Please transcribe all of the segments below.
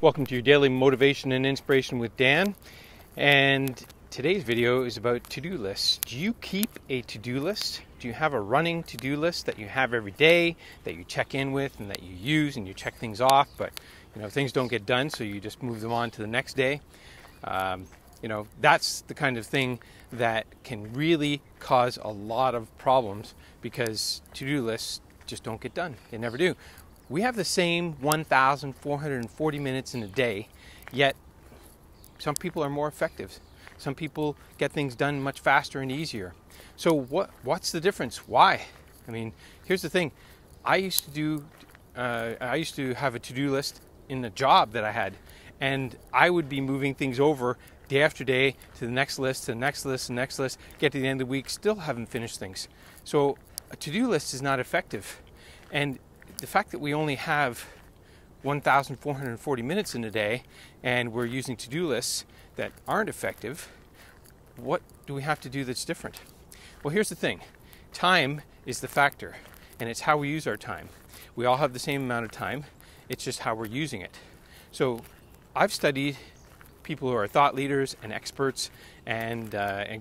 Welcome to your daily motivation and inspiration with Dan. And today's video is about to-do lists. Do you keep a to-do list? Do you have a running to-do list that you have every day, that you check in with and that you use and you check things off, but things don't get done, so you just move them on to the next day? That's the kind of thing that can really cause a lot of problems because to-do lists just don't get done. They never do. We have the same 1,440 minutes in a day, yet some people are more effective. Some people get things done much faster and easier. So what's the difference? Why? I mean, here's the thing. I used to have a to-do list in the job that I had, and I would be moving things over day after day to the next list, to the next list, the next list, get to the end of the week, still haven't finished things. So a to-do list is not effective. And the fact that we only have 1,440 minutes in a day and we're using to-do lists that aren't effective, what do we have to do that's different? Well, here's the thing. Time is the factor, and it's how we use our time. We all have the same amount of time. It's just how we're using it. So I've studied people who are thought leaders and experts and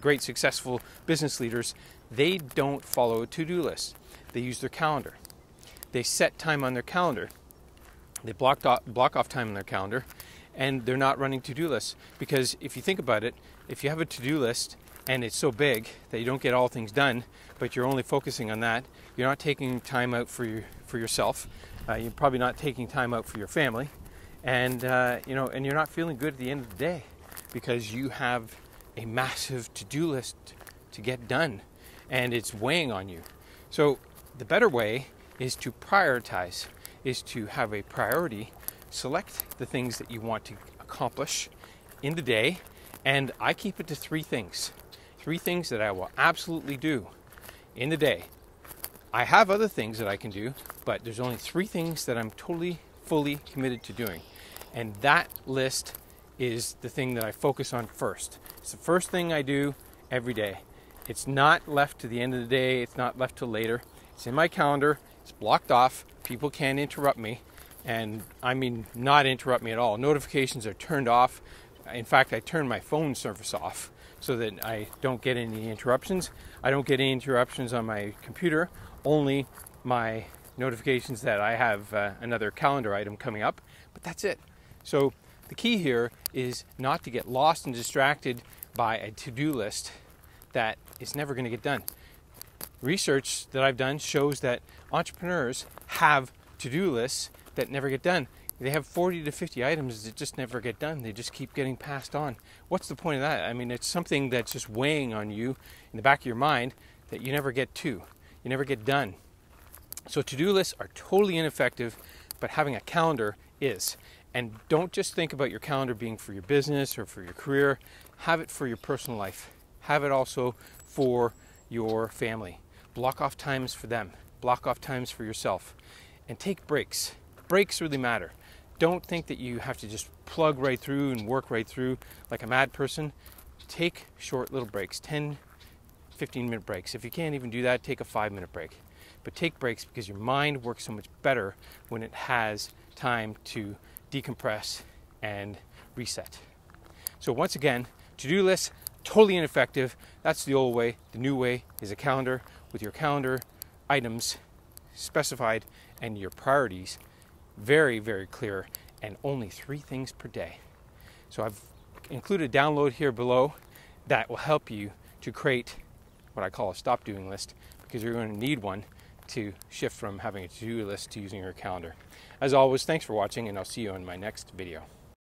great successful business leaders. They don't follow a to-do list. They use their calendar. They set time on their calendar. They block off time on their calendar, and they're not running to-do lists. Because if you think about it, if you have a to-do list and it's so big that you don't get all things done, but you're only focusing on that, you're not taking time out for yourself. You're probably not taking time out for your family, and and you're not feeling good at the end of the day because you have a massive to-do list to get done, and it's weighing on you. So the better way is to prioritize, is to have a priority, select the things that you want to accomplish in the day, and I keep it to three things that I will absolutely do in the day. I have other things that I can do, but there's only three things that I'm totally, fully committed to doing, and that list is the thing that I focus on first. It's the first thing I do every day. It's not left to the end of the day, it's not left till later. It's in my calendar. It's blocked off. People can't interrupt me. And I mean, not interrupt me at all. Notifications are turned off. In fact, I turn my phone service off so that I don't get any interruptions. I don't get any interruptions on my computer, only my notifications that I have another calendar item coming up, but that's it. So the key here is not to get lost and distracted by a to-do list that is never going to get done. Research that I've done shows that entrepreneurs have to-do lists that never get done. They have 40 to 50 items that just never get done. They just keep getting passed on. What's the point of that? I mean, it's something that's just weighing on you in the back of your mind that you never get to. You never get done. So to-do lists are totally ineffective, but having a calendar is. And don't just think about your calendar being for your business or for your career. Have it for your personal life. Have it also for your family. Block off times for them. Block off times for yourself. And take breaks. Breaks really matter. Don't think that you have to just plug right through and work right through like a mad person. Take short little breaks, 10, 15-minute breaks. If you can't even do that, take a 5-minute break. But take breaks because your mind works so much better when it has time to decompress and reset. So once again, to-do lists, totally ineffective. That's the old way. The new way is a calendar with your calendar items specified and your priorities very, very clear, and only 3 things per day. So I've included a download here below that will help you to create what I call a stop doing list, because you're going to need one to shift from having a to-do list to using your calendar. As always, thanks for watching, and I'll see you in my next video.